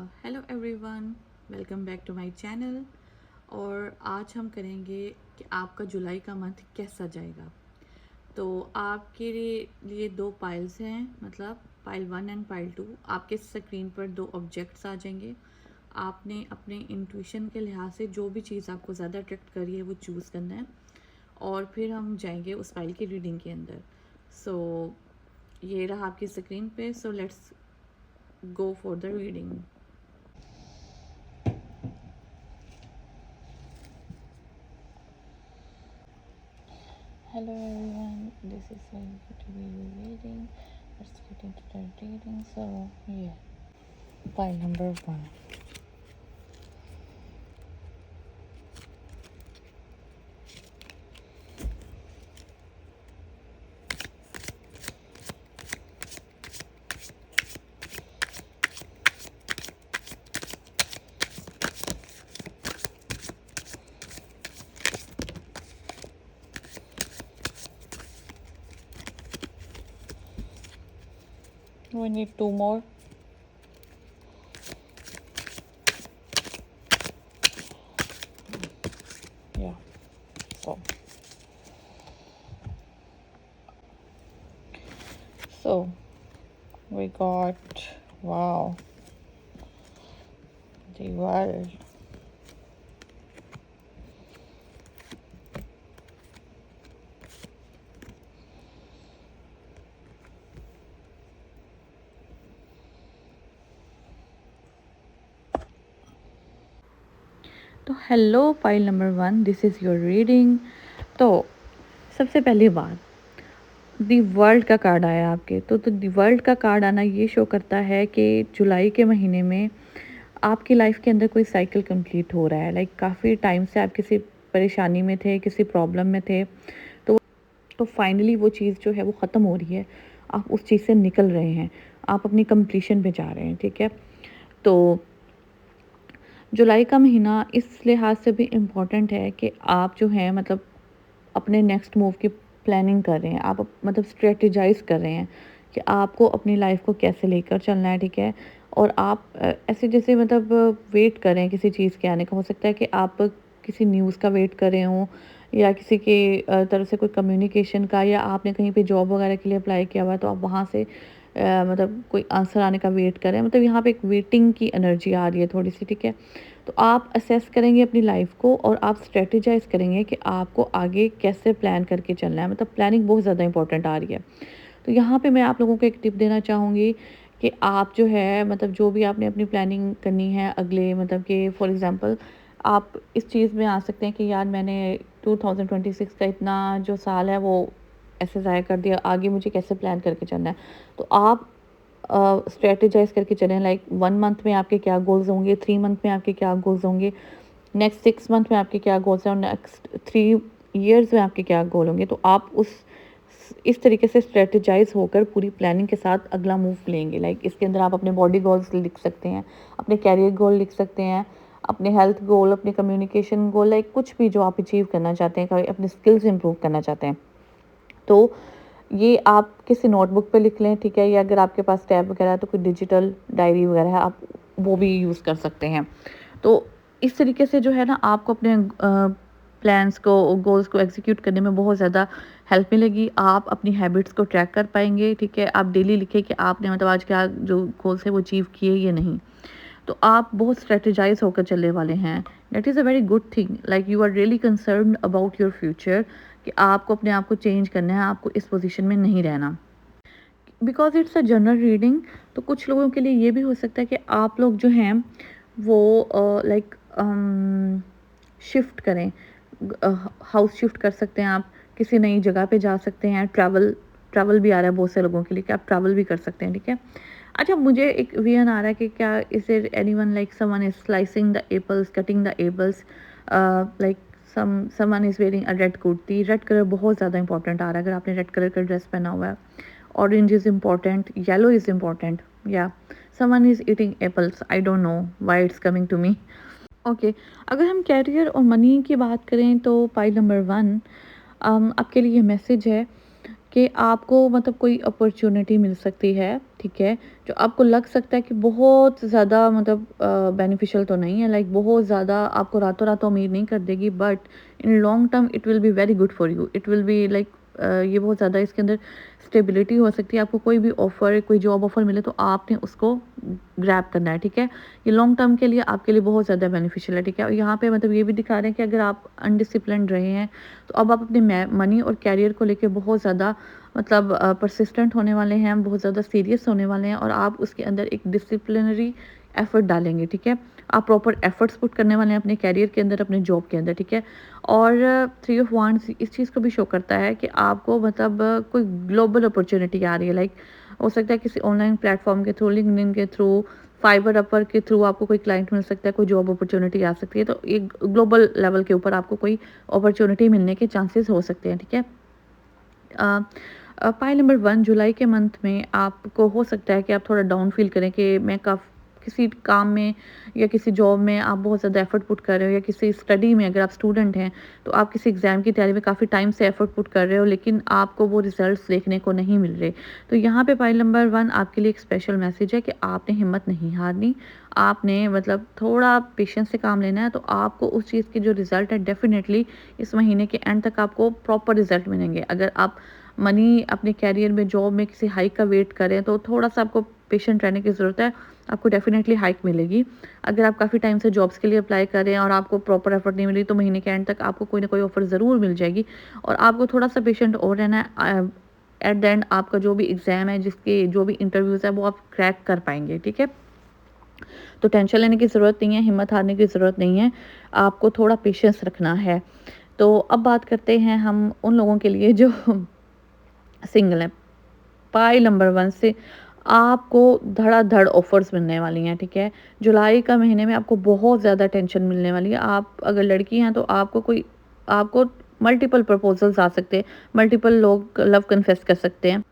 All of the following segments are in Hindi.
Hello everyone, welcome back to my channel. और आज हम करेंगे कि आपका जुलाई का मंथ कैसा जाएगा। तो आपके लिए दो पाइल्स हैं, मतलब पाइल 1 एंड पाइल 2। आपके स्क्रीन पर दो ऑब्जेक्ट्स आ जाएंगे। आपने अपने इंट्यूशन के लिहाज से जो भी चीज़ आपको ज़्यादा अट्रैक्ट करी है वो चूज़ करना है, और फिर हम जाएंगे उस पाइल की रीडिंग के अंदर। सो ये रहा आपकी स्क्रीन पे। So let's go for the reading. Hello everyone, this is going to be reading. Let's get into the reading. So yeah, pile number 1. We need two more. Yeah. So we got, wow, the world. तो hello file number 1, this is your reading. तो सबसे पहली बात, दी वर्ल्ड का कार्ड आया आपके। तो दी वर्ल्ड का कार्ड आना ये शो करता है कि जुलाई के महीने में आपकी लाइफ के अंदर कोई साइकिल कंप्लीट हो रहा है। लाइक काफ़ी टाइम से आप किसी परेशानी में थे, किसी प्रॉब्लम में थे, तो फाइनली वो चीज़ जो है वो ख़त्म हो रही है। आप उस चीज़ से निकल रहे हैं, आप अपनी कंप्लीशन पे जा रहे हैं, ठीक है। तो जुलाई का महीना इस लिहाज से भी इम्पॉर्टेंट है कि आप जो है मतलब अपने नेक्स्ट मूव की प्लानिंग कर रहे हैं, आप मतलब स्ट्रेटेजाइज कर रहे हैं कि आपको अपनी लाइफ को कैसे लेकर चलना है, ठीक है। और आप ऐसे जैसे मतलब वेट कर रहे हैं किसी चीज़ के आने का। हो सकता है कि आप किसी न्यूज़ का वेट कर रहे हों, या किसी के तरफ से कोई कम्युनिकेशन का, या आपने कहीं पे जॉब वगैरह के लिए अप्लाई किया हुआ है तो आप वहाँ से मतलब कोई आंसर आने का वेट कर रहे हैं। मतलब यहाँ पे एक वेटिंग की एनर्जी आ रही है थोड़ी सी, ठीक है। तो आप असेस करेंगे अपनी लाइफ को और आप स्ट्रेटेजाइज करेंगे कि आपको आगे कैसे प्लान करके चलना है। मतलब प्लानिंग बहुत ज़्यादा इंपॉर्टेंट आ रही है। तो यहाँ पे मैं आप लोगों को एक टिप देना चाहूँगी कि आप जो है मतलब जो भी आपने अपनी प्लानिंग करनी है अगले, मतलब कि फॉर एग्ज़ाम्पल आप इस चीज़ में आ सकते हैं कि यार मैंने 2026 का इतना जो साल है वो ऐसे ज़ाया कर दिया, आगे मुझे कैसे प्लान करके चलना है। तो आप स्ट्रेटेजाइज करके चलें। लाइक 1 मंथ में आपके क्या गोल्स होंगे, 3 मंथ में आपके क्या गोल्स होंगे, नेक्स्ट 6 मंथ में आपके क्या गोल्स हैं, और नेक्स्ट 3 ईयर्स में आपके क्या गोल होंगे। तो आप इस तरीके से स्ट्रेटेजाइज होकर पूरी प्लानिंग के साथ अगला मूव लेंगे। लाइक इसके अंदर आप अपने बॉडी गोल्स लिख सकते हैं, अपने कैरियर गोल लिख सकते हैं, अपने हेल्थ गोल, अपने कम्युनिकेशन गोल, लाइक कुछ भी जो आप अचीव करना चाहते हैं, अपने स्किल्स इंप्रूव करना चाहते हैं। तो ये आप किसी नोटबुक पे लिख लें, ठीक है। या अगर आपके पास टैब वगैरह है तो कोई डिजिटल डायरी वगैरह है, आप वो भी यूज़ कर सकते हैं। तो इस तरीके से जो है ना आपको अपने प्लान्स को, गोल्स को एग्जीक्यूट करने में बहुत ज़्यादा हेल्प मिलेगी। आप अपनी हैबिट्स को ट्रैक कर पाएंगे, ठीक है। आप डेली लिखें कि आपने मतलब आज क्या जो गोल्स है वो अचीव किए या नहीं। तो आप बहुत स्ट्रेटेजाइज होकर चलने वाले हैं। That is a very good thing. Like you are really concern about your future, कि आपको अपने आप को चेंज करना है, आपको इस पोजीशन में नहीं रहना। Because it's a general reading, तो कुछ लोगों के लिए ये भी हो सकता है कि आप लोग जो हैं वो लाइक शिफ्ट करें, हाउस शिफ्ट कर सकते हैं आप, किसी नई जगह पे जा सकते हैं। ट्रैवल ट्रैवल भी आ रहा है बहुत से लोगों के लिए कि आप ट्रैवल भी कर सकते हैं, ठीक है। अच्छा, मुझे एक विजन आ रहा है कि क्या is there anyone like someone is slicing the apples, cutting the apples, like someone is wearing a red kurti. Red colour बहुत ज़्यादा इंपॉर्टेंट आ रहा है अगर आपने रेड कलर का ड्रेस पहना हुआ है। Orange is important, yellow is important, या someone is eating apples. I don't know why it's coming to me. Okay, अगर हम कैरियर और मनी की बात करें तो पाइल नंबर 1 आपके लिए मैसेज है कि आपको मतलब कोई अपॉर्च्युनिटी मिल सकती है, ठीक है? जो आपको लग सकता है कि बहुत ज़्यादा मतलब बेनिफिशियल तो नहीं है, लाइक बहुत ज़्यादा आपको रातों-रात तो अमीर नहीं कर देगी, but in long term it will be very good for you. It will be like ये बहुत ज़्यादा इसके अंदर स्टेबिलिटी हो सकती है। आपको कोई भी ऑफ़र, कोई जॉब ऑफ़र मिले तो आपने उसको ग्रैब करना है, ठीक है? ये लॉन्ग टर्म के लिए आपके लिए बहुत ज़्यादा बेनिफिशियल है, ठीक है? और यहाँ पे मतलब ये भी दिखा रहे हैं कि अगर आप अनडिसिप्लिन्ड रहे हैं, तो अब आप अपने मनी और करियर को लेके बहुत ज़्यादा मतलब परसिस्टेंट होने वाले हैं, बहुत ज़्यादा सीरियस होने वाले हैं और आप उसके अंदर एक डिसिप्लिनरी एफर्ट डालेंगे, ठीक है? आप प्रॉपर एफर्ट्स पुट करने वाले हैं अपने करियर के अंदर, अपने जॉब के अंदर, ठीक है? और थ्री ऑफ वांड्स इस चीज़ को भी शो करता है कि आपको मतलब कोई ग्लोबल अपॉर्चुनिटी आ रही है, लाइक हो सकता है किसी ऑनलाइन प्लेटफॉर्म के थ्रू, लिंक्डइन के थ्रू, फाइवर अपवर के थ्रू आपको कोई क्लाइंट मिल सकता है, कोई जॉब अपॉर्चुनिटी आ सकती है, तो एक ग्लोबल लेवल के ऊपर आपको कोई अपॉर्चुनिटी मिलने के चांसेस हो सकते हैं, ठीक है? पाई नंबर 1, जुलाई के मंथ में आपको हो सकता है कि आप थोड़ा डाउन फील करें कि मैं किसी काम में या किसी जॉब में आप बहुत ज़्यादा एफर्ट पुट कर रहे हो, या किसी स्टडी में अगर आप स्टूडेंट हैं तो आप किसी एग्ज़ाम की तैयारी में काफ़ी टाइम से एफर्ट पुट कर रहे हो, लेकिन आपको वो रिजल्ट्स देखने को नहीं मिल रहे। तो यहाँ पे पाई नंबर 1 आपके लिए एक स्पेशल मैसेज है कि आपने हिम्मत नहीं हारनी, आपने मतलब थोड़ा पेशेंस से काम लेना है, तो आपको उस चीज़ के जो रिज़ल्ट है डेफिनेटली इस महीने के एंड तक आपको प्रॉपर रिजल्ट मिलेंगे। अगर आप मनी अपने करियर में, जॉब में किसी हाइक का वेट करें तो थोड़ा-सा आपको पेशेंट रहने की ज़रूरत है, आपको डेफ़िनेटली हाइक मिलेगी। अगर आप काफ़ी टाइम से जॉब्स के लिए अप्लाई कर रहे हैं और आपको प्रॉपर एफर्ट नहीं मिली, तो महीने के एंड तक आपको कोई ना कोई ऑफ़र ज़रूर मिल जाएगी और आपको थोड़ा-सा पेशेंट और रहना है। एट द एंड आपका जो भी एग्ज़ाम है, जिसके जो भी इंटरव्यूज़ है, वो आप क्रैक कर पाएँगे, ठीक है? तो टेंशन लेने की ज़रूरत नहीं है, हिम्मत हारने की ज़रूरत नहीं है, आपको थोड़ा पेशेंस रखना है। तो अब बात करते हैं हम उन लोगों के लिए जो सिंगल हैं। पाई नंबर 1 से आपको धड़ाधड़ ऑफ़र्स मिलने वाली हैं, ठीक है? जुलाई का महीने में आपको बहुत ज़्यादा टेंशन मिलने वाली है। आप अगर लड़की हैं तो आपको मल्टीपल प्रपोज़ल्स आ सकते हैं, मल्टीपल लोग लव कन्फेस कर सकते हैं।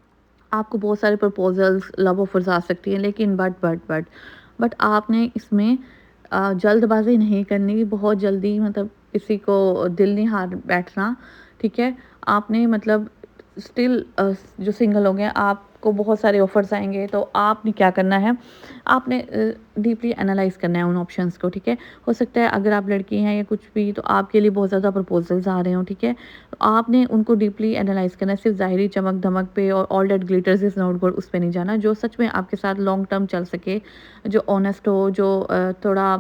आपको बहुत सारे प्रपोज़ल्स, लव ऑफ़र्स आ सकती हैं, लेकिन बट आपने इसमें जल्दबाज़ी नहीं करनी, बहुत जल्दी मतलब किसी को दिल नहीं हार बैठना, ठीक है? आपने मतलब स्टिल जो सिंगल लोग हैं, आपको बहुत सारे ऑफ़र्स आएँगे, तो आपने क्या करना है, आपने डीपली एनालाइज़ करना है उन ऑप्शंस को, ठीक है? हो सकता है अगर आप लड़की हैं या कुछ भी, तो आपके लिए बहुत ज़्यादा प्रपोज़ल्स आ रहे हों, ठीक है? तो आपने उनको डीपली एनालाइज़ करना है, सिर्फ़ ज़ाहिरी चमक-धमक पे और all that glitters is not gold उस पे नहीं जाना, जो सच में आपके साथ लॉन्ग टर्म चल सके, जो ऑनेस्ट हो, जो थोड़ा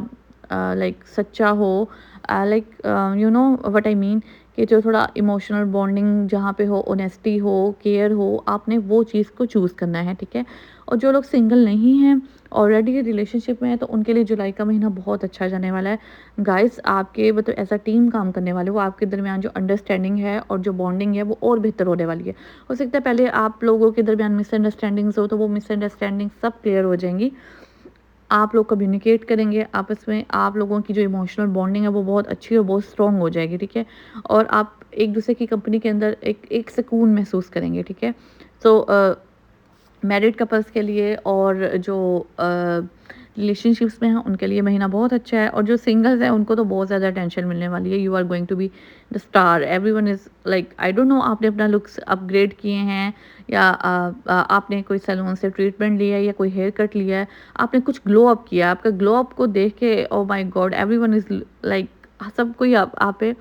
लाइक सच्चा हो, like you know what I mean, कि जो थोड़ा इमोशनल बॉन्डिंग जहाँ पे हो, ऑनेस्टी हो, केयर हो, आपने वो चीज़ को चूज़ करना है, ठीक है? और जो लोग सिंगल नहीं हैं, ऑलरेडी रिलेशनशिप में हैं, तो उनके लिए जुलाई का महीना बहुत अच्छा जाने वाला है। गाइस, आपके मतलब एज़ अ टीम काम करने वाले हो, आपके दरमियान जो अंडरस्टैंडिंग है और जो बॉन्डिंग है, वो और बेहतर होने वाली है। हो सकता है पहले आप लोगों के दरमियान मिसअंडरस्टैंडिंग्स हो, तो वो मिसअंडरस्टैंडिंग सब क्लियर हो जाएँगी। आप लोग कम्युनिकेट करेंगे आपस में, आप लोगों की जो इमोशनल बॉन्डिंग है वो बहुत अच्छी और बहुत स्ट्रॉन्ग हो जाएगी, ठीक है? और आप एक दूसरे की कंपनी के अंदर एक एक सुकून महसूस करेंगे, ठीक है? सो मैरिड कपल्स के लिए और जो रिलेशनशिप्स में हैं उनके लिए महीना बहुत अच्छा है, और जो सिंगल्स हैं उनको तो बहुत ज़्यादा टेंशन मिलने वाली है। You are going to be the star, everyone is like I don't know, आपने अपना लुक्स अपग्रेड किए हैं या आपने कोई सैलून से ट्रीटमेंट लिया है या कोई हेयर कट लिया है, आपने कुछ ग्लो अप किया, आपका ग्लो अप को देख के oh my God, everyone is like, सब कोई आप पे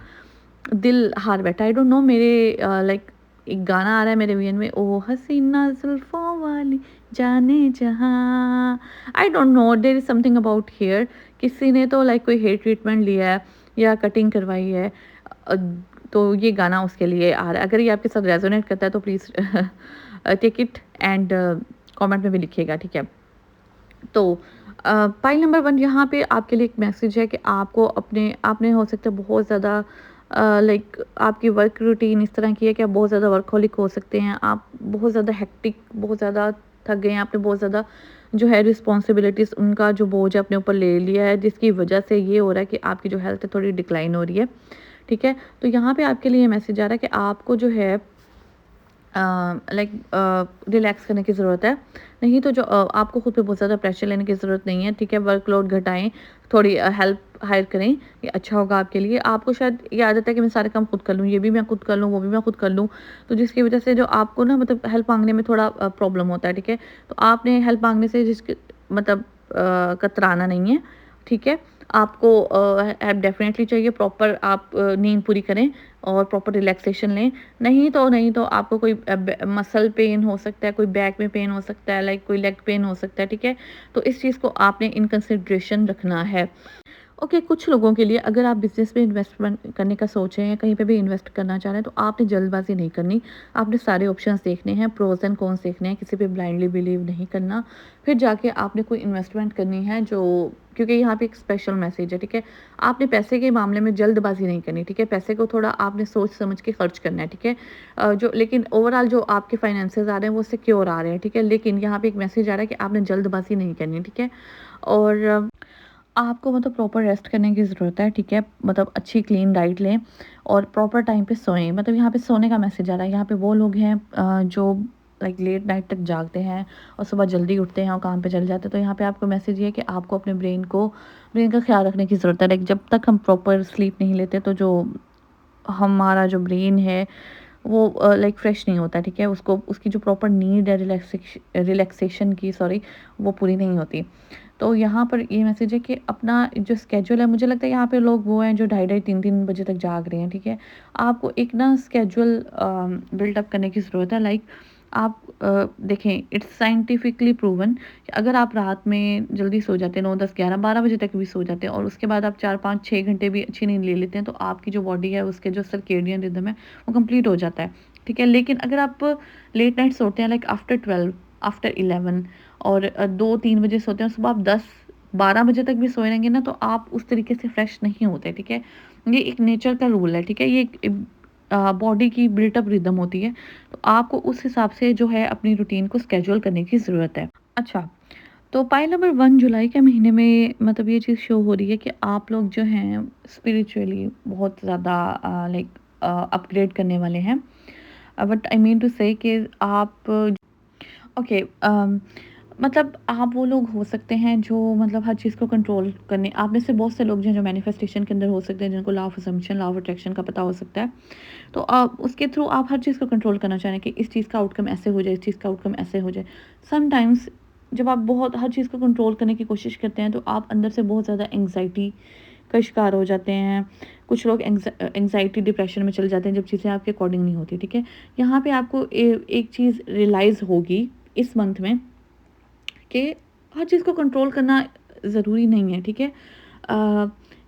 दिल हार बैठा। आई डोंट नो, मेरे लाइक एक गाना आ रहा है मेरे वीएन में, ओ हसीना जुल्फों वाली जाने जहाँ, I don't know, there is something about hair, किसी ने तो लाइक कोई हेयर ट्रीटमेंट लिया है या कटिंग करवाई है, अ, तो ये गाना उसके लिए आ रहा है। अगर ये आपके साथ रेजोनेट करता है तो please take it and comment में भी लिखिएगा, ठीक है? तो पाइल नंबर 1 यहाँ पे आपके लिए एक मैसेज है कि आपने हो सकता है बहुत ज़्यादा लाइक आपकी वर्क रूटीन इस तरह की है कि आप बहुत ज़्यादा वर्कहोलिक हो सकते हैं। आप बहुत ज़्यादा हेक्टिक, बहुत ज़्यादा थक गए हैं, आपने बहुत ज़्यादा जो है रिस्पॉन्सिबिलिटीज़ उनका जो बोझ है अपने ऊपर ले लिया है, जिसकी वजह से ये हो रहा है कि आपकी जो हेल्थ है थोड़ी डिक्लाइन हो रही है, ठीक है? तो यहाँ पे आपके लिए ये मैसेज आ रहा है कि आपको जो है लाइक रिलैक्स करने की ज़रूरत है। नहीं तो जो आपको खुद पे बहुत ज़्यादा प्रेशर लेने की ज़रूरत नहीं है, ठीक है? वर्कलोड घटाएँ, थोड़ी हेल्प हायर करें, ये अच्छा होगा आपके लिए। आपको शायद ये आदत है कि मैं सारे काम खुद कर लूँ, ये भी मैं खुद कर लूँ, वो भी मैं खुद कर लूँ, तो जिसकी वज़ह से जो आपको ना मतलब हेल्प माँगने में थोड़ा प्रॉब्लम होता है, ठीक है? तो आपने हेल्प माँगने से जिसके मतलब कतराना नहीं है, ठीक है? आपको हेल्प डेफ़िनेटली चाहिए, प्रॉपर आप नींद पूरी करें और प्रॉपर रिलैक्सेशन लें। नहीं तो आपको कोई मसल पेन हो सकता है, कोई बैक में पेन हो सकता है, लाइक कोई लेग पेन हो सकता है, ठीक है? तो इस चीज़ को आपने इन कंसिडरेशन रखना है। ओके, कुछ लोगों के लिए अगर आप बिज़नेस में इन्वेस्टमेंट करने का सोच रहे हैं, कहीं पे भी इन्वेस्ट करना चाह रहे हैं, तो आपने जल्दबाज़ी नहीं करनी। आपने सारे ऑप्शंस देखने हैं, प्रोज़ एंड कॉन्स देखने हैं, किसी पे ब्लाइंडली बिलीव नहीं करना। फिर जाके आपने कोई इन्वेस्टमेंट करनी है जो, क्योंकि यहाँ पे एक स्पेशल मैसेज है, ठीक है? आपने पैसे के मामले में जल्दबाज़ी नहीं करनी, ठीक है? पैसे को थोड़ा आपने सोच समझ के खर्च करना है, ठीक है? जो लेकिन ओवरऑल जो आपके फाइनेंसेस आ रहे हैं, वो सिक्योर आ रहे हैं, ठीक है? लेकिन यहाँ पे एक मैसेज आ रहा है कि आपने जल्दबाज़ी नहीं करनी, ठीक है? और आपको मतलब प्रॉपर रेस्ट करने की ज़रूरत है, ठीक है? मतलब अच्छी क्लीन डाइट लें और प्रॉपर टाइम पे सोएँ। मतलब यहाँ पे सोने का मैसेज आ रहा है, यहाँ पे वो लोग हैं जो लाइक लेट नाइट तक जागते हैं और सुबह जल्दी उठते हैं और काम पे चले जाते हैं। तो यहाँ पे आपको मैसेज ये है कि आपको अपने ब्रेन का ख़्याल रखने की ज़रूरत है। लाइक जब तक हम प्रॉपर स्लीप नहीं लेते, तो जो हमारा जो ब्रेन है वो लाइक फ्रेश नहीं होता, ठीक है? उसको उसकी जो प्रॉपर नीड है रिलैक्सेशन की, सॉरी, वो पूरी नहीं होती। तो यहाँ पर ये मैसेज है कि अपना जो स्केड्यूल है, मुझे लगता है यहाँ पे लोग वो हैं जो ढाई-ढाई 3-3 बजे तक जाग रहे हैं, ठीक है? आपको एक ना स्केड्यूल बिल्डअप करने की ज़रूरत है। लाइक आप देखें, इट्स साइंटिफिकली प्रूवन कि अगर आप रात में जल्दी सो जाते हैं, 9, 10, 11, 12 बजे तक भी सो जाते हैं और उसके बाद आप 4, 5, 6 घंटे भी अच्छी नींद ले लेते हैं, तो आपकी जो बॉडी है उसके जो सर्केडियन रिदम है वो कंप्लीट हो जाता है, ठीक है? लेकिन अगर आप लेट नाइट सोते हैं, लाइक आफ्टर 12, आफ्टर 11 और 2-3 बजे सोते हैं, सुबह आप 10-12 बजे तक भी सोए रहेंगे ना, तो आप उस तरीके से फ्रेश नहीं होते, ठीक है? ये एक नेचर का रूल है, ठीक है? ये एक बॉडी की बिल्ट अप रिदम होती है, तो आपको उस हिसाब से जो है अपनी रूटीन को स्केड्यूल करने की ज़रूरत है। अच्छा, तो पाइल नंबर 1 जुलाई के महीने में मतलब ये चीज़ शो हो रही है कि आप लोग जो हैं स्पिरिचुअली बहुत ज़्यादा लाइक अपग्रेड करने वाले हैं। बट आई मीन टू से कि आप ओके, मतलब आप वो लोग हो सकते हैं जो मतलब हर चीज़ को कंट्रोल करने, आप में से बहुत से लोग हैं जो मैनिफेस्टेशन के अंदर हो सकते हैं, जिनको law of assumption, law of attraction का पता हो सकता है। तो आप उसके थ्रू आप हर चीज़ को कंट्रोल करना चाह रहे हैं कि इस चीज़ का आउटकम ऐसे हो जाए, इस चीज़ का आउटकम ऐसे हो जाए। समटाइम्स जब आप बहुत हर चीज़ को कंट्रोल करने की कोशिश करते हैं, तो आप अंदर से बहुत ज़्यादा एंग्जाइटी का शिकार हो जाते हैं। कुछ लोग एंग्जाइटी डिप्रेशन में चले जाते हैं जब चीज़ें आपके अकॉर्डिंग नहीं होती, ठीक है? यहाँ पे आपको एक चीज़ रियलाइज़ होगी इस मंथ में कि हर चीज़ को कंट्रोल करना ज़रूरी नहीं है, ठीक है?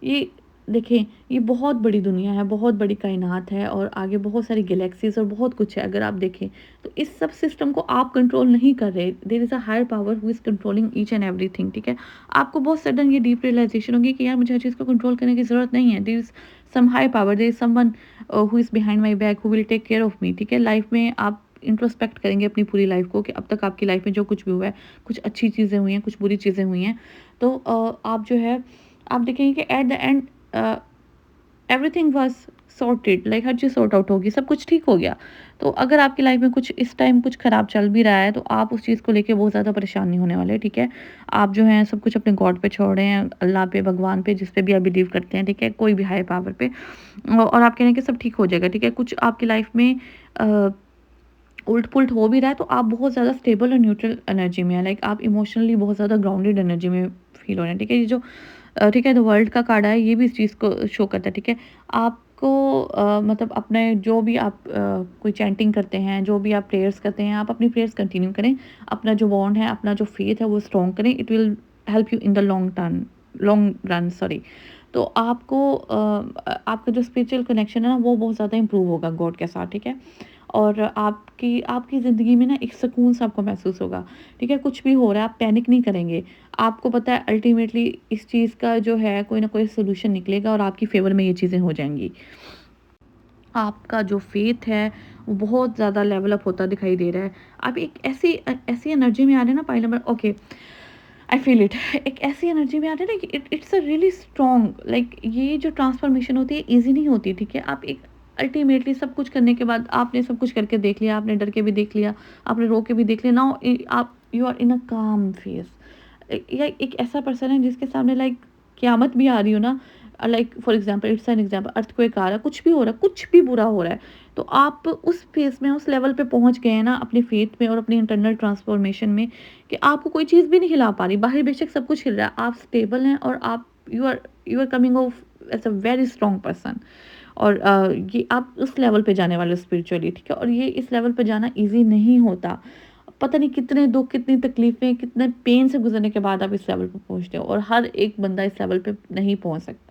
ये देखें, ये बहुत बड़ी दुनिया है, बहुत बड़ी कायनात है और आगे बहुत सारी गैलेक्सीज़ और बहुत कुछ है। अगर आप देखें, तो इस सब सिस्टम को आप कंट्रोल नहीं कर रहे। There is a higher power who is controlling each and everything, ठीक है? आपको बहुत सडन ये डीप रियलाइज़ेशन होगी कि यार मुझे हर चीज़ को कंट्रोल करने की ज़रूरत नहीं है। There is some higher power, there is someone who is behind my back who will take care of me, ठीक है? लाइफ़ में आप इंट्रोस्पेक्ट करेंगे अपनी पूरी लाइफ़ को कि अब तक आपकी लाइफ़ में जो कुछ भी हुआ है, कुछ अच्छी चीज़ें हुई हैं, कुछ बुरी चीज़ें हुई हैं। तो आप जो है, आप देखेंगे कि at the end everything was sorted, like her cheese sort out होगी, सब कुछ ठीक हो गया। तो अगर आपकी लाइफ़ में कुछ इस टाइम कुछ ख़राब चल भी रहा है, तो आप उस चीज़ को लेके बहुत ज़्यादा परेशान नहीं होने वाले, ठीक है? आप जो हैं सब कुछ अपने गॉड पे छोड़ रहे हैं, अल्लाह पे, भगवान पे, जिस पे भी आप बिलीव करते हैं, ठीक है? कोई भी हायर पावर पे, और आप कह रहे हैं कि सब ठीक हो जाएगा, ठीक है? कुछ आपकी लाइफ़ में अ उलट-पुलट हो भी रहा है, तो आप बहुत ज़्यादा स्टेबल और न्यूट्रल एनर्जी में हैं, लाइक आप इमोशनली बहुत ज़्यादा ग्राउंडेड एनर्जी में फ़ील हो रहे हैं, ठीक है? ये जो ठीक है, द वर्ल्ड का कार्ड है, ये भी इस चीज़ को शो करता है, ठीक है? आपको मतलब अपने जो भी आप कोई चैंटिंग करते हैं, जो भी आप प्रेयर्स करते हैं, आप अपनी प्रेयर्स कंटिन्यू करें। अपना जो बॉन्ड है, अपना जो फ़ेथ है, वो स्ट्रॉन्ग करें। It will help you in the long run, sorry. तो आपको आपका जो स्पिरिचुअल कनेक्शन है ना, वो बहुत ज़्यादा इम्प्रूव होगा गॉड के साथ, ठीक है? और आपकी आपकी ज़िंदगी में ना एक सुकून सा आपको महसूस होगा, ठीक है? कुछ भी हो रहा है, आप पैनिक नहीं करेंगे। आपको पता है अल्टीमेटली इस चीज़ का जो है कोई ना कोई सॉल्यूशन निकलेगा और आपकी फ़ेवर में ये चीज़ें हो जाएँगी। आपका जो फ़ेथ है वो बहुत ज़्यादा लेवल अप होता दिखाई दे रहा है। आप एक ऐसी एनर्जी में आ रहे हैं ना, pile number okay, I feel it. एक ऐसी एनर्जी में आ रहे हैं ना कि it's a really strong, like ये जो ट्रांसफॉर्मेशन होती है ईज़ी नहीं होती, ठीक है? आप एक अल्टीमेटली सब कुछ करने के बाद आपने सब कुछ करके देख लिया, आपने डर के भी देख लिया, आपने रो के भी देख लिया, नाउ आप यू आर इन अ काम फेज। या एक ऐसा पर्सन है जिसके सामने लाइक क़यामत भी आ रही हो ना, like for example, it's an example, earthquake आ रहा है, कुछ भी हो रहा है, कुछ भी बुरा हो रहा है, तो आप उस फेज़ में, उस लेवल पे पहुँच गए हैं ना अपनी फेथ में और अपनी इंटरनल ट्रांसफॉर्मेशन में, कि आपको कोई चीज़ भी नहीं हिला पा रही। बाहर बेशक सब कुछ हिल रहा है, आप स्टेबल हैं और आप you are coming off as a very strong person. और ये आप उस लेवल पे जाने वाले हो स्पिरिचुअली, ठीक है? और ये इस लेवल पे जाना ईज़ी नहीं होता। पता नहीं कितने दुःख, कितनी तकलीफ़ें, कितने पेन से गुज़रने के बाद आप इस लेवल पे पहुँचते हो, और हर एक बंदा इस लेवल पे नहीं पहुँच सकता।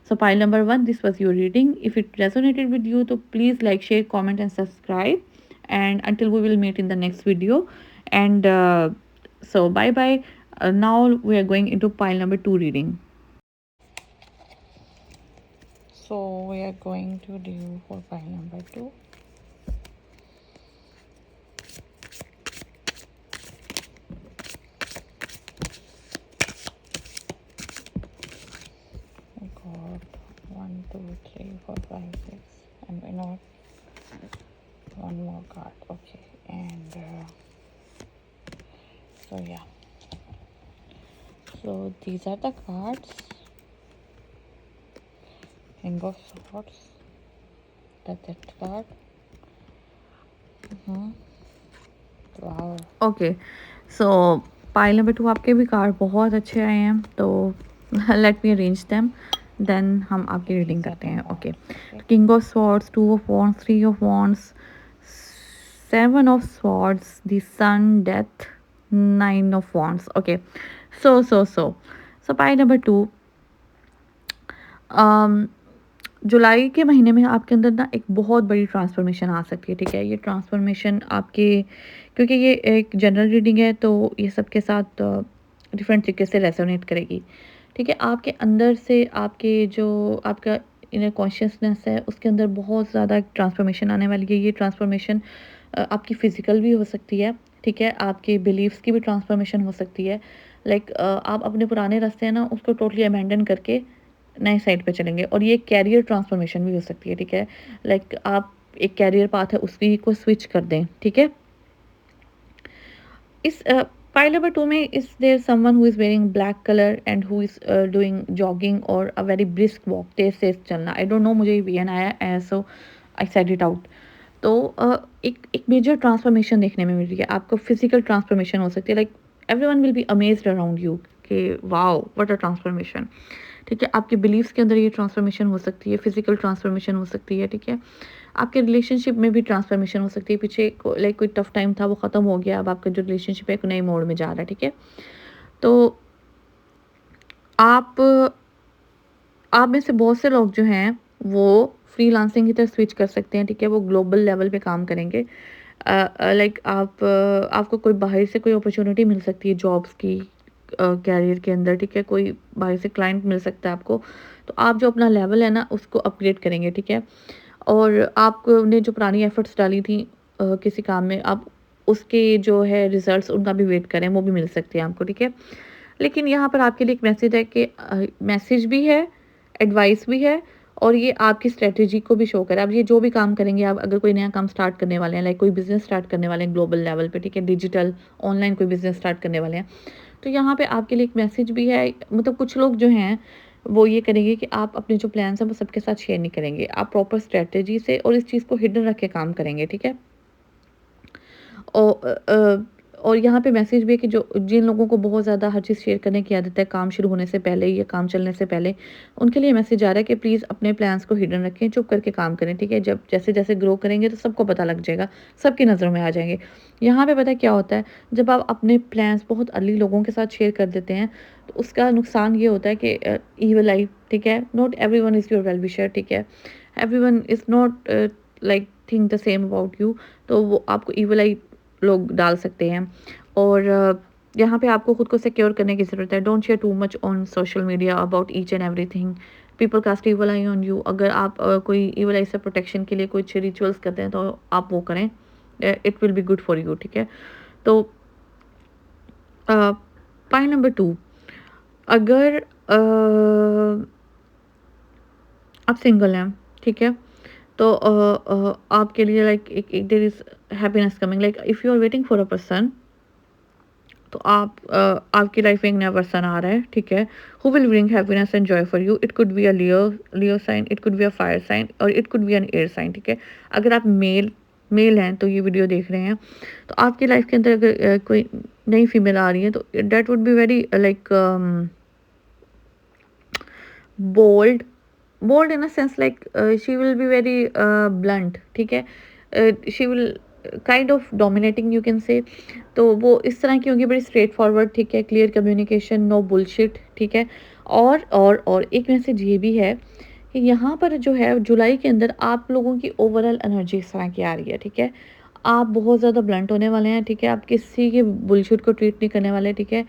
So pile number one, this was your reading. If it resonated with you, so please like, share, comment, and subscribe. And until we will meet in the next video. And so bye bye. Now we are going into pile number two reading. So we are going to do for pile number two. We got 1, 2, 3, 4, 5, 6, and we know one more card. Okay, and so yeah. So these are the cards. King of Swords, the Death card. Wow. Okay, so pile number two आपके भी कार्ड बहुत अच्छे आए हैं, तो let me arrange them. Then हम आपकी रीडिंग करते हैं. Okay, king of swords, two of wands, three of wands, seven of swords, the sun, death, nine of wands. Okay, so pile number two, जुलाई के महीने में आपके अंदर ना एक बहुत बड़ी ट्रांसफॉर्मेशन आ सकती है, ठीक है? ये ट्रांसफॉर्मेशन आपके, क्योंकि ये एक जनरल रीडिंग है, तो ये सबके साथ डिफरेंट तरीके से रेजोनेट करेगी, ठीक है? आपके अंदर से आपके जो आपका इनर कॉन्शियसनेस है, उसके अंदर बहुत ज़्यादा ट्रांसफॉर्मेशन आने वाली है। ये ट्रांसफॉर्मेशन आपकी फ़िज़िकल भी हो सकती है, ठीक है? आपके बिलीव्स की भी ट्रांसफॉर्मेशन हो सकती है। लाइक आप अपने पुराने रास्ते हैं ना, उसको टोटली अबैंडन करके नए साइड पे चलेंगे, और ये कैरियर ट्रांसफॉर्मेशन भी हो सकती है, ठीक है? लाइक आप एक कैरियर पाथ है उसकी को स्विच कर दें, ठीक है? इस पाइल नंबर टू में is there someone who is wearing black colour and who is doing jogging और अ वेरी ब्रिस्क वॉक, तेज तेज चलना। आई डोंट नो, मुझे वीएन आया है, so I said it out. तो एक मेजर ट्रांसफॉर्मेशन देखने में मिल रही है आपको, फिजिकल ट्रांसफॉर्मेशन हो सकती है। Like everyone will be amazed around you कि वाओ व्हाट अ ट्रांसफॉर्मेशन, ठीक है? आपके बिलीव्स के अंदर ये ट्रांसफॉर्मेशन हो सकती है, फिजिकल ट्रांसफॉर्मेशन हो सकती है, ठीक है? आपके रिलेशनशिप में भी ट्रांसफॉर्मेशन हो सकती है। पीछे लाइक कोई टफ टाइम था, वो ख़त्म हो गया, अब आपका जो रिलेशनशिप है एक नए मोड़ में जा रहा है, ठीक है? तो आप में से बहुत से लोग जो हैं वो फ्रीलांसिंग की तरफ स्विच कर सकते हैं, ठीक है? वो ग्लोबल लेवल पे काम करेंगे। लाइक आपको कोई बाहर से कोई अपॉर्चुनिटी मिल सकती है जॉब्स की, कैरियर के अंदर, ठीक है? कोई बाहर से क्लाइंट मिल सकता है आपको, तो आप जो अपना लेवल है ना उसको अपग्रेड करेंगे, ठीक है? और आपने जो पुरानी एफर्ट्स डाली थी किसी काम में, आप उसके जो है रिजल्ट्स उनका भी वेट करें, वो भी मिल सकती है आपको, ठीक है? लेकिन यहाँ पर आपके लिए एक मैसेज है कि मैसेज भी है, एडवाइस भी है, और ये आपकी स्ट्रेटजी को भी शो करे। अब ये जो भी काम करेंगे, आप अगर कोई नया काम स्टार्ट करने वाले हैं, लाइक कोई बिज़नेस स्टार्ट करने वाले हैं ग्लोबल लेवल पे, ठीक है? डिजिटल ऑनलाइन कोई बिज़नेस स्टार्ट करने वाले हैं, तो यहाँ पे आपके लिए एक मैसेज भी है। मतलब कुछ लोग जो हैं वो ये करेंगे कि आप अपने जो प्लान्स हैं वो सबके साथ शेयर नहीं करेंगे। आप प्रॉपर स्ट्रेटजी से और इस चीज़ को हिडन रख के काम करेंगे, ठीक है? और यहाँ पे मैसेज भी है कि जो जिन लोगों को बहुत ज़्यादा हर चीज़ शेयर करने की आदत है काम शुरू होने से पहले या काम चलने से पहले, उनके लिए मैसेज आ रहा है कि प्लीज़ अपने प्लान्स को हिडन रखें, चुप करके काम करें, ठीक है? जब जैसे-जैसे ग्रो करेंगे तो सबको पता लग जाएगा, सबकी नज़रों में आ जाएँगे। यहाँ पे पता है क्या होता है, जब आप अपने प्लान्स बहुत अर्ली लोगों के साथ शेयर कर देते हैं, तो उसका नुकसान ये होता है कि ईविल आई, ठीक है? Not everyone is your well wisher, ठीक है? Everyone is not like think the same about you, तो वो आपको ईविल आई लोग डाल सकते हैं। और यहाँ पे आपको खुद को सिक्योर करने की ज़रूरत है। Don't share too much on social media about each and everything. People cast evil eye on you. अगर आप कोई ईविल आई से प्रोटेक्शन के लिए कुछ रिचुअल्स करते हैं तो आप वो करें, it will be good for you, ठीक है? तो पॉइंट नंबर 2, अगर आप सिंगल हैं, ठीक है? तो आपके लिए लाइक एक there is happiness coming, like if you are waiting for a person, तो आपकी लाइफ में एक नया पर्सन आ रहा है, ठीक है, who will bring happiness and joy for you. It could be a Leo sign, it could be a fire sign, और it could be an air sign, ठीक है। अगर आप मेल मेल हैं तो ये वीडियो देख रहे हैं, तो आपकी लाइफ के अंदर अगर कोई नई फीमेल आ रही है, तो that would be very like bold, bold in a sense like she will be very blunt, ठीक है, she will kind of dominating, you can say. तो वो इस तरह की होंगी, बड़ी स्ट्रेट फॉरवर्ड, ठीक है, क्लियर कम्युनिकेशन, नो बुलशिट, ठीक है। और एक मैसेज ये भी है कि यहाँ पर जो है जुलाई के अंदर आप लोगों की ओवरऑल एनर्जी इस तरह की आ रही है, ठीक है। आप बहुत ज़्यादा ब्लंट होने वाले हैं, ठीक है, आप किसी के बुलशिट को ट्रीट नहीं करने वाले, ठीक है।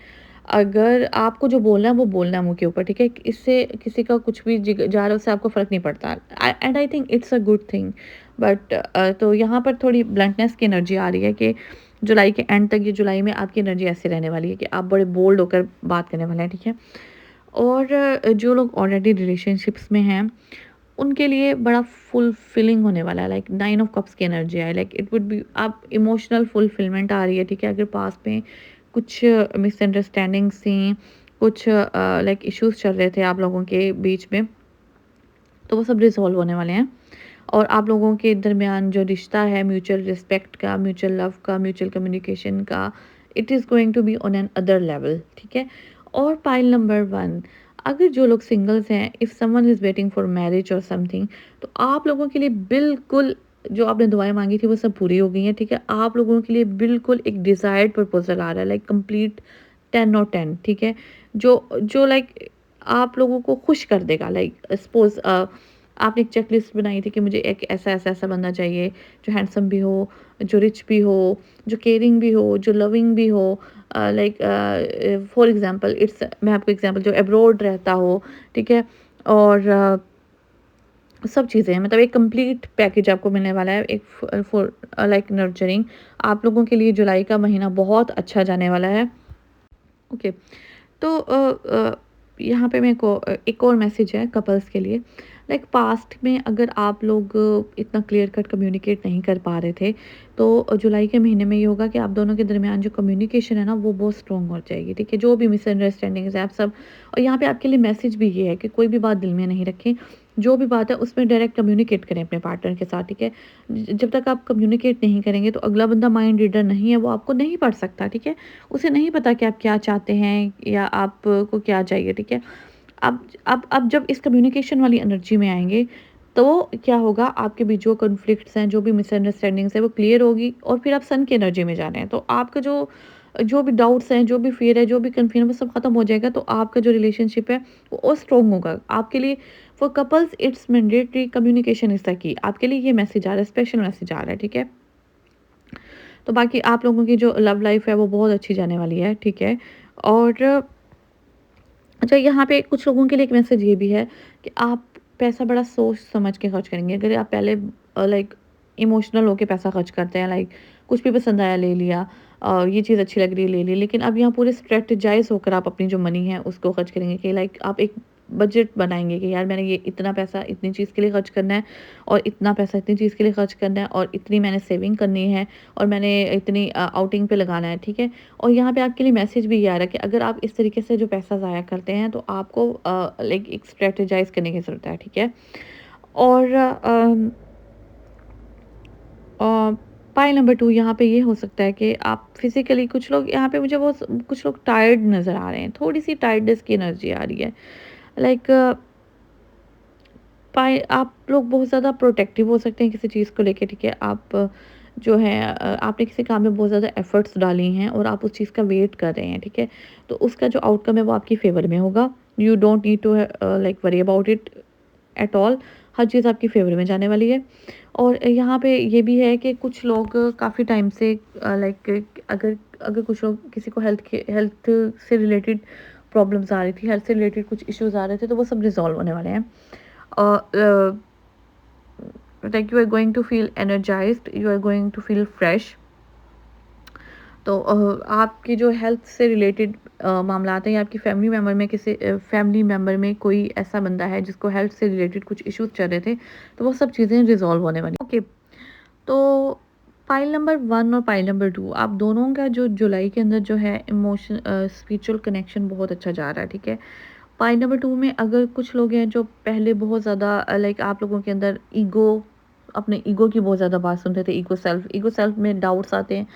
अगर आपको जो बोलना है वो बोलना है मुँह के ऊपर, ठीक है। इससे किसी का कुछ भी जा रहा है उससे आपको फ़र्क नहीं पड़ता। And I think it's a good thing. But तो यहाँ पर थोड़ी ब्लंटनेस की एनर्जी आ रही है कि जुलाई के एंड तक, ये जुलाई में आपकी एनर्जी ऐसी रहने वाली है कि आप बड़े बोल्ड होकर बात करने वाले हैं, ठीक है। और जो लोग ऑलरेडी रिलेशनशिप्स में हैं, उनके लिए बड़ा फुलफिलिंग होने वाला है, लाइक 9 ऑफ कप्स की एनर्जी है, लाइक इट वुड बी, आप इमोशनल फुलफिलमेंट आ रही है, ठीक है। अगर पास में कुछ मिसअंडरस्टैंडिंग्स थी, कुछ लाइक इश्यूज चल रहे थे आप लोगों के बीच में, तो वो सब रिजॉल्व होने वाले हैं। और आप लोगों के दरमियान जो रिश्ता है म्यूचुअल रिस्पेक्ट का, म्यूचुअल लव का, म्यूचुअल कम्युनिकेशन का, it is going to be on an other level, ठीक है। और पाइल नंबर 1, अगर जो लोग सिंगल्स हैं, if someone is waiting for marriage और समथिंग, तो आप लोगों के लिए बिल्कुल जो आपने दुआएं मांगी थी वो सब पूरी हो गई हैं, ठीक है। आप लोगों के लिए बिल्कुल एक डिज़ायर्ड प्रपोजल आ रहा है, लाइक कंप्लीट 10 और 10, ठीक है। जो जो लाइक आप लोगों को खुश कर देगा, लाइक सपोज आपने एक चेकलिस्ट बनाई थी कि मुझे एक ऐसा बंदा चाहिए, जो हैंडसम भी हो, जो रिच भी हो, जो केयरिंग भी हो, जो लविंग भी हो, लाइक फॉर एग्जांपल इट्स, मैं आपको एग्जांपल, जो अब्रॉड रहता हो, ठीक है। और सब चीज़ें, मतलब एक कंप्लीट पैकेज आपको मिलने वाला है, एक फॉर लाइक नर्चरिंग। आप लोगों के लिए जुलाई का महीना बहुत अच्छा जाने वाला है, ओके। तो यहाँ पे मेरे को एक और मैसेज है कपल्स के लिए, लाइक पास्ट में अगर आप लोग इतना क्लियर कट कम्युनिकेट नहीं कर पा रहे थे, तो जुलाई के महीने में ये होगा कि आप दोनों के दरमियान जो कम्युनिकेशन है ना, वो बहुत स्ट्रॉन्ग हो जाएगी, ठीक है। जो भी मिसअंडरस्टैंडिंग्स है आप सब, और यहाँ पे आपके लिए मैसेज भी ये है कि कोई भी बात दिल में नहीं रखें, जो भी बात है उसमें डायरेक्ट कम्युनिकेट करें अपने पार्टनर के साथ, ठीक है। जब तक आप कम्युनिकेट नहीं करेंगे, तो अगला बंदा माइंड रीडर नहीं है, वो आपको नहीं पढ़ सकता, ठीक है। उसे नहीं पता कि आप क्या चाहते हैं या आपको क्या चाहिए, ठीक है। अब जब इस कम्युनिकेशन वाली एनर्जी में आएँगे, तो क्या होगा, आपके बीच जो कॉन्फ्लिक्ट्स हैं, जो भी मिसअंडरस्टैंडिंग्स है, वो क्लियर होगी, और फिर आप सन की एनर्जी में जा रहे हैं। तो आपका जो जो भी डाउट्स हैं, जो भी फ़ियर है, जो भी कन्फ्यूजन, वो सब खत्म हो जाएगा। तो आपका जो रिलेशनशिप है, वो और स्ट्रॉन्ग होगा। आपके लिए for couples it's mandatory, communication is the key. आपके लिए ये मैसेज आ रहा है, स्पेशल मैसेज आ रहा है, ठीक है। तो बाकी आप लोगों की जो लव लाइफ़ है, वो बहुत अच्छी जाने वाली है, ठीक है। और अच्छा, यहाँ पे कुछ लोगों के लिए एक मैसेज ये भी है कि आप पैसा बड़ा सोच समझ के खर्च करेंगे। अगर आप पहले लाइक इमोशनल होके पैसा खर्च करते हैं, लाइक कुछ भी पसंद आया ले लिया, ये चीज़ अच्छी लग रही है ले ली, लेकिन अब यहाँ पूरे स्ट्रेटेजाइज होकर आप अपनी जो मनी है उसको खर्च करेंगे, कि लाइक आप एक बजट बनाएंगे कि यार मैंने ये इतना पैसा इतनी चीज़ के लिए खर्च करना है, और इतना पैसा इतनी चीज़ के लिए खर्च करना है, और इतनी मैंने सेविंग करनी है, और मैंने इतनी आउटिंग पे लगाना है, ठीक है। और यहाँ पे आपके लिए मैसेज भी ये आ रहा है कि अगर आप इस तरीके से जो पैसा ज़ाया करते हैं, तो आपको लाइक एक स्ट्रेटेजाइज करने की ज़रूरत है, ठीक है। और पाइल नंबर 2, यहाँ पे ये हो सकता है कि आप फिज़िकली, कुछ लोग यहाँ पे, मुझे बहुत कुछ लोग टायर्ड नज़र आ रहे हैं, थोड़ी-सी टायर्डनेस की एनर्जी आ रही है। लाइक पाए आप लोग बहुत ज़्यादा प्रोटेक्टिव हो सकते हैं किसी चीज़ को लेके, ठीक है। आप जो है आपने किसी काम में बहुत ज़्यादा एफ़र्ट्स डाली हैं, और आप उस चीज़ का वेट कर रहे हैं, ठीक है। तो उसका जो आउटकम है वो आपकी फ़ेवर में होगा। You don't need to like worry about it at all. हर चीज़ आपकी फ़ेवर में जाने वाली है। और यहाँ पे ये भी है कि कुछ लोग काफ़ी टाइम से लाइक अगर अगर कुछ लोग किसी को हेल्थ से रिलेटेड प्रॉब्लम्स आ रही थी, हेल्थ से रिलेटेड कुछ इश्यूज़ आ रहे थे, तो वो सब रिज़ॉल्व होने वाले हैं। uh, like you are going to feel energized, you are going to feel fresh, तो आपकी जो हेल्थ से रिलेटेड मामलात हैं या आपकी फैमिली मेम्बर में किसी फैमिली मेम्बर में कोई ऐसा बंदा है जिसको हेल्थ से रिलेटेड कुछ इश्यूज चल रहे थे, तो वो सब चीज़ें रिजॉल्व होने वाली। ओके, तो पाइल नंबर 1 और पाइल नंबर 2 आप दोनों का जो जुलाई के अंदर जो है इमोशन स्पिरिचुअल कनेक्शन बहुत अच्छा जा रहा है, ठीक है। पाइल नंबर 2 में अगर कुछ लोग हैं जो पहले बहुत ज़्यादा लाइक आप लोगों के अंदर अपने ईगो की बहुत ज़्यादा बात सुनते थे, ईगो सेल्फ में डाउट्स आते हैं,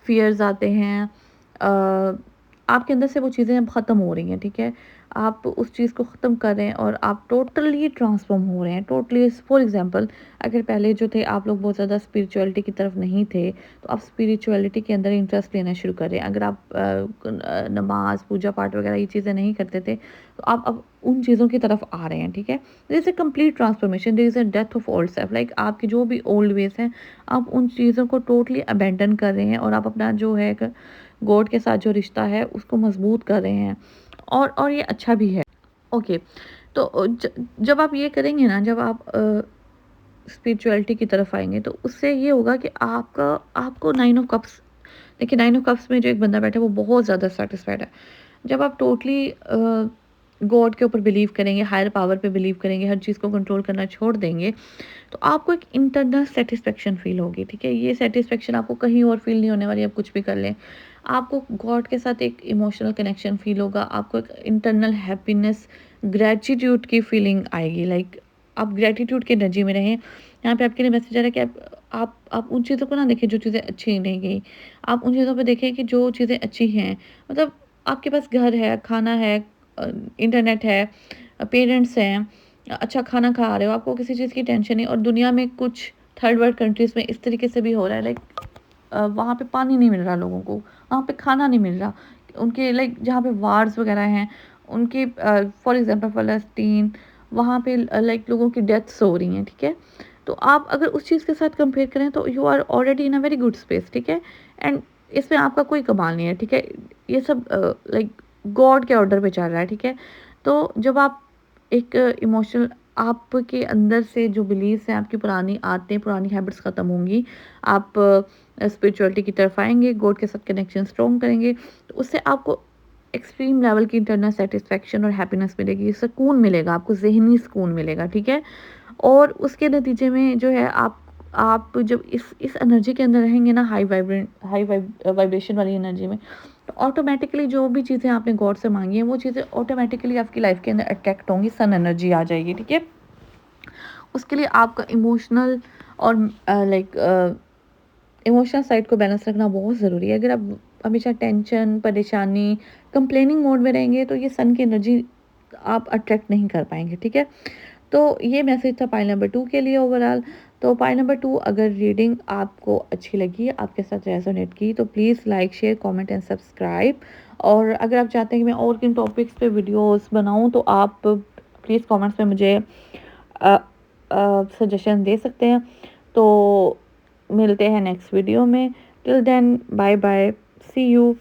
फियर्स आते हैं, अ, आपके अंदर से वो चीज़ें अब ख़त्म हो रही हैं, ठीक है। आप उस चीज़ को ख़त्म कर रहे हैं और आप टोटली ट्रांसफ़ॉर्म हो रहे हैं, टोटली। फॉर एग्ज़ाम्पल, अगर पहले जो थे आप लोग बहुत ज़्यादा स्पिरिचुअलिटी की तरफ नहीं थे, तो आप स्पिरिचुअलिटी के अंदर इंटरेस्ट लेना शुरू करें। अगर आप नमाज़, पूजा पाठ वग़ैरह ये चीज़ें नहीं करते थे, तो आप अब उन चीज़ों की तरफ आ रहे हैं, ठीक है। There is a complete transformation, there is a death of old self, like आपके जो भी ओल्ड वेज़ हैं, आप उन चीज़ों को टोटली अबैंडन कर रहे हैं और आप अपना जो है गॉड के साथ जो रिश्ता है उसको मजबूत कर रहे हैं, और ये अच्छा भी है। ओके, तो जब आप ये करेंगे ना, जब आप स्पिरिचुअलिटी की तरफ आएंगे, तो उससे ये होगा कि आपको 9 ऑफ कप्स, देखिए 9 ऑफ कप्स में जो एक बंदा बैठा है वो बहुत ज़्यादा सेटिस्फाइड है। जब आप टोटली गॉड के ऊपर बिलीव करेंगे, हायर पावर पे बिलीव करेंगे, हर चीज़ को कंट्रोल करना छोड़ देंगे, तो आपको एक इंटरनल सेटिस्फेक्शन फील होगी, ठीक है। ये सेटिस्फेक्शन आपको कहीं और फील नहीं होने वाली, आप कुछ भी कर लें। आपको गॉड के साथ एक इमोशनल कनेक्शन फील होगा, आपको एक इंटरनल हैप्पीनेस, ग्रैटिट्यूड की फीलिंग आएगी, लाइक आप ग्रैटिट्यूड की एनर्जी में रहें। यहाँ पे आपके लिए मैसेज आ रहा है कि आप उन चीज़ों को ना देखें जो चीज़ें अच्छी नहीं गई, आप उन चीज़ों पे देखें कि जो चीज़ें अच्छी हैं। मतलब आपके पास घर है, खाना है, इंटरनेट है, पेरेंट्स हैं, अच्छा खाना खा रहे हो, आपको किसी चीज़ की टेंशन नहीं। और दुनिया में कुछ थर्ड वर्ल्ड कंट्रीज़ में इस तरीके से भी हो रहा है, लाइक वहाँ पे पानी नहीं मिल रहा लोगों को, वहाँ पे खाना नहीं मिल रहा। उनके लाइक जहाँ पे वार्स वगैरह हैं, उनके फॉर एग्ज़ाम्पल फ़लस्तीन, वहाँ पे लाइक लोगों की डेथ्स हो रही हैं, ठीक है। तो आप अगर उस चीज़ के साथ कंपेयर करें तो you are already in a very good space, ठीक है। एंड इसमें आपका कोई कमाल नहीं है, ठीक है। ये सब लाइक गॉड के ऑर्डर पे चल रहा है, ठीक है। तो जब आप एक इमोशनल, आपके अंदर से जो बिलीव्स हैं, आपकी पुरानी आदतें, पुरानी हैबिट्स ख़त्म होंगी, आप स्पिरिचुअलिटी की तरफ आएँगे, गॉड के साथ कनेक्शन स्ट्रॉन्ग करेंगे, तो उससे आपको एक्सट्रीम लेवल की इंटरनल सैटिस्फैक्शन और हैप्पीनेस मिलेगी, सुकून मिलेगा, आपको ज़हनी सुकून मिलेगा, ठीक है। और उसके नतीजे में जो है आप जब इस एनर्जी के अंदर रहेंगे ना, वाइब्रेशन वाली एनर्जी में, तो ऑटोमेटिकली जो भी चीज़ें आपने गॉड से मांगी हैं वो चीज़ें ऑटोमेटिकली आपकी लाइफ के अंदर अट्रैक्ट होंगी, सन एनर्जी आ जाएगी, ठीक है। उसके लिए आपका इमोशनल और इमोशनल साइड को बैलेंस रखना बहुत ज़रूरी है। अगर आप हमेशा टेंशन, परेशानी, कंप्लेनिंग मोड में रहेंगे, तो ये सन की एनर्जी आप अट्रैक्ट नहीं कर पाएंगे, ठीक है। तो ये मैसेज था पाइल नंबर 2 के लिए ओवरऑल। तो पाइल नंबर 2 अगर रीडिंग आपको अच्छी लगी, आपके साथ रेजोनेट की, तो please like, share, comment and subscribe. और अगर आप चाहते हैं कि मैं और किन टॉपिक्स पे वीडियोस बनाऊं, तो आप प्लीज़ कमेंट्स में मुझे सजेशन दे सकते हैं। तो मिलते हैं नेक्स्ट वीडियो में। Till then, bye bye, see you.